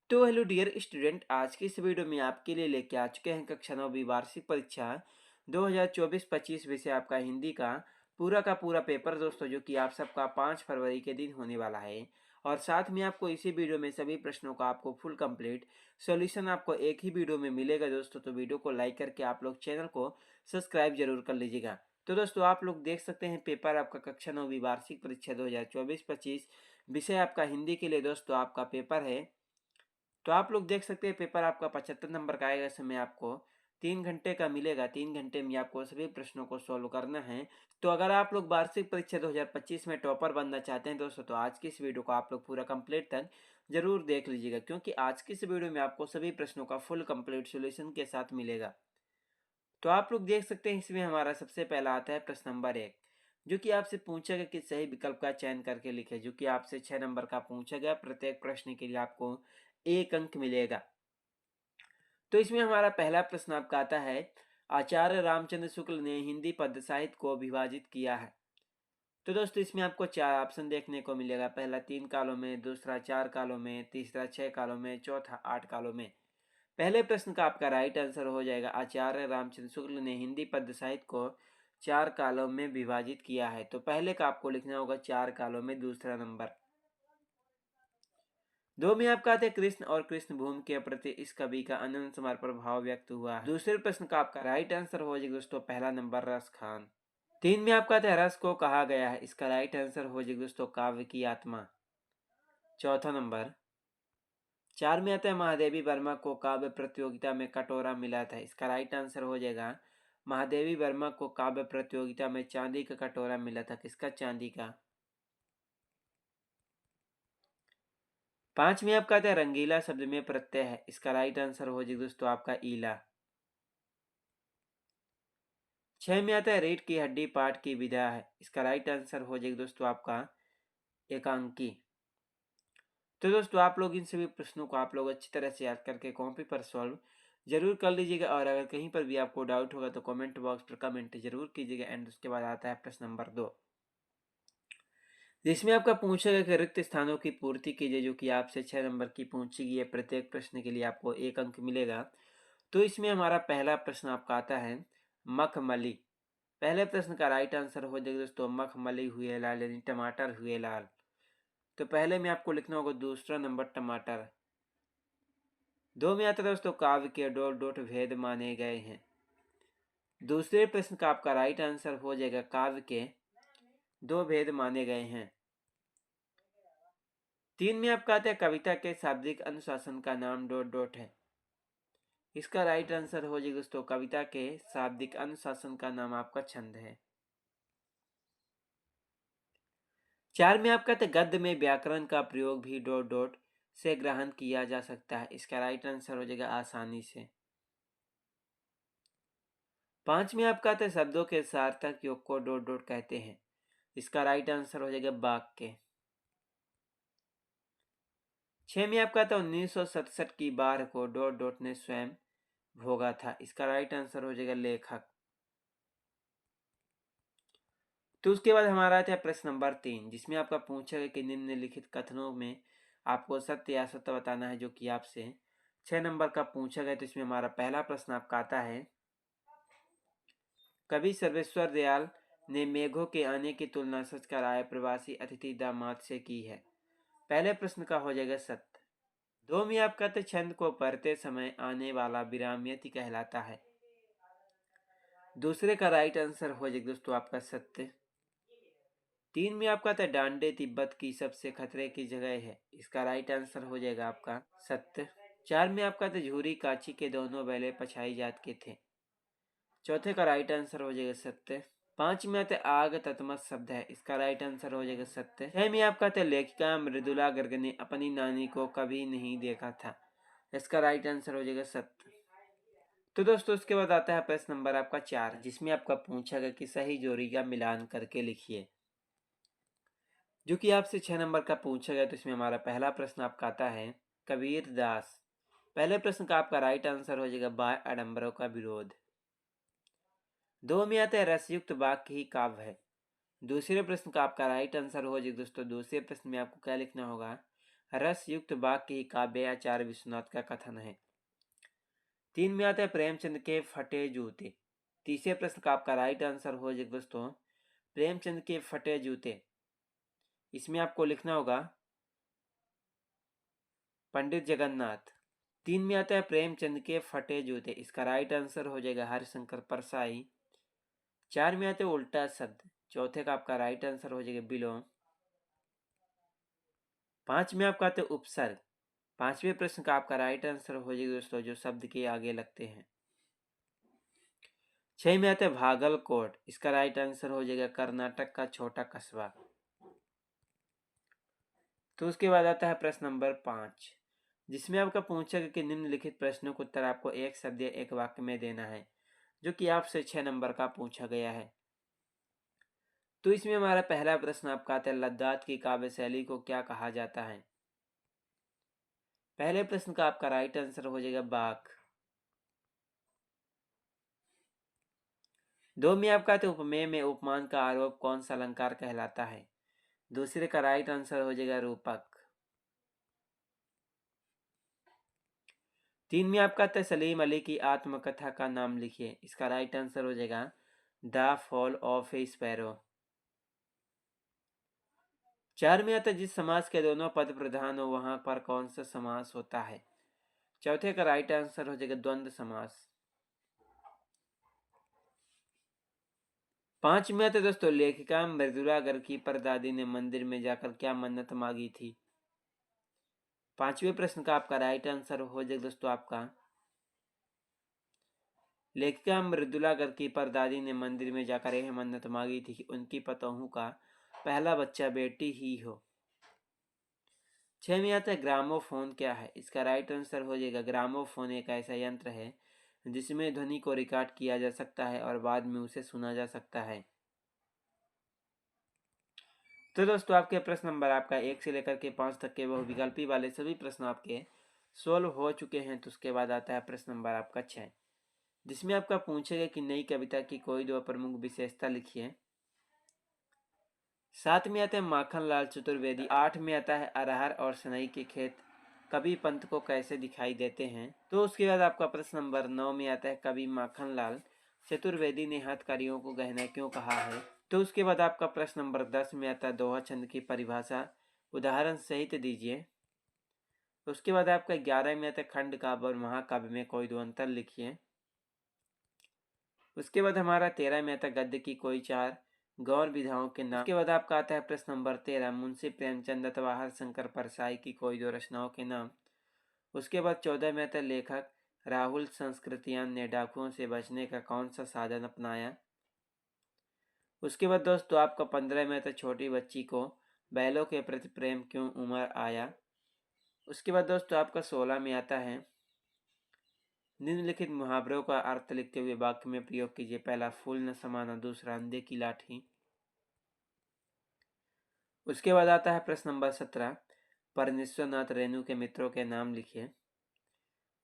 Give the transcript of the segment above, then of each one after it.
तो hello dear student, आज की इस वीडियो में आपके लिए लेके आ चुके हैं कक्षा 9 वार्षिक परीक्षा 2024-25 विषय आपका हिंदी का पूरा पेपर दोस्तों, जो कि आप सबका 5 फरवरी के दिन होने वाला है। और साथ में आपको इसी वीडियो में सभी प्रश्नों का आपको फुल कंप्लीट सॉल्यूशन आपको एक ही वीडियो में मिलेगा दोस्तों। तो वीडियो को लाइक करके आप लोग चैनल को सब्सक्राइब जरूर कर लीजिएगा। तो दोस्तों आप लोग देख सकते हैं पेपर आपका कक्षा 9 वार्षिक परीक्षा 2024-25 विषय आपका हिंदी के लिए दोस्तों आपका पेपर है। तो आप लोग देख सकते हैं पेपर आपका 75 नंबर का आएगा। समय आपको 3 घंटे का मिलेगा। 3 घंटे में आपको सभी प्रश्नों को सॉल्व करना है। तो अगर आप लोग वार्षिक परीक्षा 2025 में टॉपर बनना चाहते हैं दोस्तों, तो आज की इस वीडियो को आप लोग पूरा कंप्लीट तक जरूर देख लीजिएगा, क्योंकि आज की इस वीडियो में आपको सभी प्रश्नों का फुल कंप्लीट सोल्यूशन के साथ मिलेगा। तो आप लोग देख सकते हैं इसमें हमारा सबसे पहला आता है प्रश्न नंबर 1, जो कि आपसे पूछा गया कि सही विकल्प का चयन करके लिखे, जो कि आपसे 6 नंबर का पूछा गया। प्रत्येक प्रश्न के लिए आपको 1 अंक मिलेगा। तो इसमें हमारा पहला प्रश्न आपका आता है, आचार्य रामचंद्र शुक्ल ने हिंदी पद्य साहित्य को विभाजित किया है। तो दोस्तों इसमें आपको 4 ऑप्शन देखने को मिलेगा। पहला 3 कालों में, दूसरा 4 कालों में, तीसरा 6 कालों में, चौथा 8 कालों में। पहले प्रश्न का आपका राइट आंसर हो जाएगा, आचार्य रामचंद्र शुक्ल ने हिंदी पद्य साहित्य को 4 कालों में विभाजित किया है। तो पहले का आपको लिखना होगा 4 कालों में, दूसरा नंबर। 2 में आपका आता है, कृष्ण और कृष्ण भूमि के प्रति इस कवि का अनन्य समर्पण भाव व्यक्त हुआ है। दूसरे प्रश्न का आपका राइट आंसर हो जाएगा दोस्तों पहला नंबर, रस खान। 3 में आपका आता है, रस को कहा गया है। इसका राइट आंसर हो जाएगा दोस्तों काव्य की आत्मा, चौथा नंबर। 4 में आता है, महादेवी वर्मा को काव्य प्रतियोगिता में कटोरा मिला था। इसका राइट आंसर हो जाएगा, महादेवी वर्मा को काव्य प्रतियोगिता में चांदी का कटोरा मिला था। किसका? चांदी का। 5 में आपका आता है, रंगीला शब्द में प्रत्यय है। इसका राइट आंसर हो जाएगा दोस्तों आपका ईला। 6 में आता है, रीढ़ की हड्डी पाठ की विधा है। इसका राइट आंसर हो जाएगा दोस्तों आपका एकांकी। तो दोस्तों आप लोग इन सभी प्रश्नों को आप लोग अच्छी तरह से याद करके कॉपी पर सॉल्व जरूर कर लीजिएगा। और अगर कहीं पर भी आपको डाउट होगा तो कमेंट बॉक्स पर कमेंट जरूर कीजिएगा। एंड उसके बाद आता है प्रश्न नंबर 2, जिसमें आपका पूछा गया कि रिक्त स्थानों की पूर्ति कीजिए, जो कि आपसे 6 नंबर की पूछी गई है। प्रत्येक प्रश्न के लिए आपको 1 अंक मिलेगा। तो इसमें हमारा पहला प्रश्न आपका आता है, मखमली। पहले प्रश्न का राइट आंसर हो जाएगा दोस्तों मखमली हुए लाल, यानी टमाटर हुए लाल। तो पहले में आपको लिखना होगा दूसरा नंबर, टमाटर। 2 में आता है दोस्तों, काव्य के डोट डोट भेद माने गए हैं। दूसरे प्रश्न का आपका राइट आंसर हो जाएगा, काव्य के 2 भेद माने गए हैं। 3 में आपका आता है, कविता के शाब्दिक अनुशासन का नाम डोट डोट है। इसका राइट आंसर हो जाएगा दोस्तों, कविता के शाब्दिक अनुशासन का नाम आपका छंद है। 4 में आपका आता है, गद्य में व्याकरण का प्रयोग भी डोट डोट से ग्रहण किया जा सकता है। इसका राइट आंसर हो जाएगा आसानी से। 5 में आपका आता है, शब्दों के सार्थक योग को डोट डोट कहते हैं। इसका राइट आंसर हो जाएगा वाक्य। 6 में आपका था, 1967 की बाढ़ को डॉट डॉट ने स्वयं भोगा था। इसका राइट आंसर हो जाएगा लेखक। तो उसके बाद हमारा आता है प्रश्न नंबर 3, जिसमें आपका पूछा गया कि निम्नलिखित कथनों में आपको सत्य या असत्य बताना है, जो कि आपसे 6 नंबर का पूछा गया। तो इसमें हमारा पहला प्रश्न आपका आता है, कवि सर्वेश्वर दयाल ने मेघों के आने की तुलना सच का राय प्रवासी अतिथि दामाद से की है। पहले प्रश्न का हो जाएगा सत्य। 2 में आपका तो छंद को पढ़ते समय आने वाला विराम यति कहलाता है। दूसरे का राइट आंसर हो जाएगा दोस्तों आपका सत्य। 3 में आपका था, डांडे तिब्बत की सबसे खतरे की जगह है। इसका राइट आंसर हो जाएगा आपका सत्य। 4 में आपका था, झूरी काची के दोनों बैले पछाई जात के थे। चौथे का राइट आंसर हो जाएगा सत्य। 5 में आते आग तत्मत शब्द है। इसका राइट आंसर हो जाएगा सत्य। 6 में आपका था, लेखिका मृदुला गर्ग ने अपनी नानी को कभी नहीं देखा था। इसका राइट आंसर हो जाएगा सत्य। तो दोस्तों उसके बाद आता है प्रश्न नंबर आपका 4, जिसमें आपका पूछा गया कि सही जोड़ी का मिलान करके लिखिए, जो कि आपसे 6 नंबर का पूछा गया। तो इसमें हमारा पहला प्रश्न आपका आता है, कबीर दास। पहले प्रश्न का आपका राइट आंसर हो जाएगा बाह्य आडंबरों का विरोध। 2 में आता है, रसयुक्त वाक्य ही काव्य है। दूसरे प्रश्न का आपका राइट आंसर हो जाएगा दोस्तों, दूसरे प्रश्न में आपको क्या लिखना होगा, रस युक्त वाक्य ही काव्य आचार्य विश्वनाथ का कथन है। 3 में आता है प्रेमचंद के फटे जूते। तीसरे प्रश्न का आपका राइट आंसर हो जाएगा दोस्तों प्रेमचंद के फटे जूते। इसमें आपको लिखना होगा पंडित जगन्नाथ। 3 में आता है प्रेमचंद के फटे जूते। इसका राइट आंसर हो जाएगा हरिशंकर परसाई। 4 में आते हैं उल्टा शब्द। चौथे का आपका राइट आंसर हो जाएगा बिलोम। 5 में आपका आते हैं उपसर्ग। 5वें प्रश्न का आपका राइट आंसर हो जाएगा दोस्तों जो शब्द के आगे लगते हैं। 6 में आते हैं भागलकोट। इसका राइट आंसर हो जाएगा कर्नाटक का छोटा कस्बा। तो उसके बाद आता है प्रश्न नंबर 5, जिसमें आपका पूछा गया कि निम्नलिखित प्रश्नों का उत्तर आपको एक शब्द या एक वाक्य में देना है, जो कि आपसे 6 नंबर का पूछा गया है। तो इसमें हमारा पहला प्रश्न आपका आता है लद्दाख की काव्य शैली को क्या कहा जाता है। पहले प्रश्न का आपका राइट आंसर हो जाएगा बाक। 2 में आपका आता है उपमेय में उपमान का आरोप कौन सा अलंकार कहलाता है। दूसरे का राइट आंसर हो जाएगा रूपक। 3 में आपका आता है सलीम अली की आत्मकथा का नाम लिखिए। इसका राइट आंसर हो जाएगा the fall of A sparrow. 4 में आता है जिस समास के दोनों पद प्रधान हो वहां पर कौन सा समास होता है। चौथे का राइट आंसर हो जाएगा द्वंद्व समास। 5 में आता है दोस्तों लेखिका मृदुला गर्ग की परदादी ने मंदिर में जाकर क्या मन्नत मांगी थी। 5वें प्रश्न का आपका राइट आंसर हो जाएगा दोस्तों आपका लेखिका मृदुला गर्ग की परदादी ने मंदिर में जाकर यह मन्नत मांगी थी कि उनकी पतोहू का पहला बच्चा बेटी ही हो। 6 में आता है ग्रामोफोन क्या है। इसका राइट आंसर हो जाएगा ग्रामोफोन एक ऐसा यंत्र है जिसमें ध्वनि को रिकॉर्ड किया जा सकता है और बाद में उसे सुना जा सकता है। तो दोस्तों आपके प्रश्न नंबर आपका 1 से लेकर के 5 तक के बहुविकल्पी वाले सभी प्रश्न आपके सोल्व हो चुके हैं। तो उसके बाद आता है प्रश्न नंबर आपका 6, जिसमें आपका पूछेगा कि नई कविता की कोई 2 प्रमुख विशेषता लिखिए। 7 में आता है माखनलाल चतुर्वेदी। 8 में आता है अरहर और सनई के खेत कवि पंत को कैसे दिखाई देते हैं। तो उसके बाद आपका प्रश्न नंबर 9 में आता है कवि माखनलाल चतुर्वेदी ने हथकरियों को गहना क्यों कहा है। तो उसके बाद आपका प्रश्न नंबर 10 में आता है दोहा छंद की परिभाषा उदाहरण सहित दीजिए। उसके बाद आपका 11 में आता है खंड काव्य और महाकाव्य में कोई 2 अंतर लिखिए। उसके बाद हमारा 13 में आता है गद्य की कोई 4 गौर विधाओं के नाम। उसके बाद आपका आता है प्रश्न नंबर 13 मुंशी प्रेमचंद अथवा हरिशंकर परसाई की कोई 2 रचनाओं के नाम। उसके बाद 14 में आता है लेखक राहुल संस्कृतियान ने डाकुओं से बचने का कौन सा साधन अपनाया। उसके बाद दोस्तों आपका 15 में आता है छोटी बच्ची को बैलों के प्रति प्रेम क्यों उमड़ आया। उसके बाद दोस्तों आपका 16 में आता है निम्नलिखित मुहावरों का अर्थ लिखते हुए वाक्य में प्रयोग कीजिए। पहला फूल न समाना, दूसरा अंधे की लाठी। उसके बाद आता है प्रश्न नंबर 17 परमेश्वरनाथ रेणु के मित्रों के नाम लिखिए।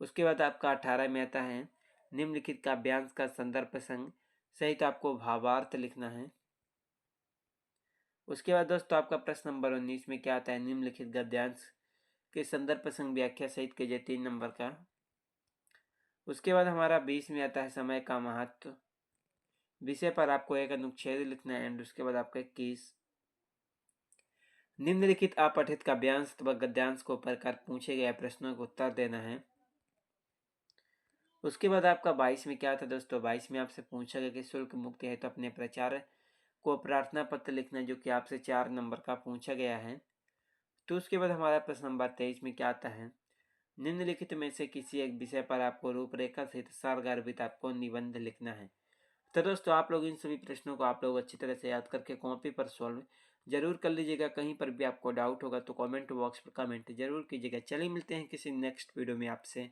उसके बाद आपका 18 में आता है निम्नलिखित काव्यांश का संदर्भ प्रसंग सहित आपको भावार्थ लिखना है। उसके बाद दोस्तों आपका प्रश्न नंबर 19 में क्या आता है निम्नलिखित गद्यांश के संदर्भ प्रसंग व्याख्या सहित कीजिए 3 नंबर का। उसके बाद हमारा 20 में आता है समय का महत्व विषय पर आपको एक अनुच्छेद लिखना है। एंड उसके बाद आपका 21 निम्नलिखित अपठित काव्यांश अथवा गद्यांश को पढ़कर पूछे गए प्रश्नों का उत्तर देना है। उसके बाद आपका 22 में क्या था दोस्तों 22 में आपसे पूछा गया कि शुल्क मुक्त है तो अपने प्रचार को प्रार्थना पत्र लिखना, जो कि आपसे 4 नंबर का पूछा गया है। तो उसके बाद हमारा प्रश्न नंबर 23 में क्या आता है निम्नलिखित में से किसी एक विषय पर आपको रूपरेखा सहित सारगर्भित आपको निबंध लिखना है। तो दोस्तों आप लोग इन सभी प्रश्नों को आप लोग अच्छी तरह से याद करके कॉपी पर सॉल्व जरूर कर लीजिएगा। कहीं पर भी आपको डाउट होगा तो कमेंट बॉक्स पर कमेंट जरूर कीजिएगा। चलिए मिलते हैं किसी नेक्स्ट वीडियो में आपसे।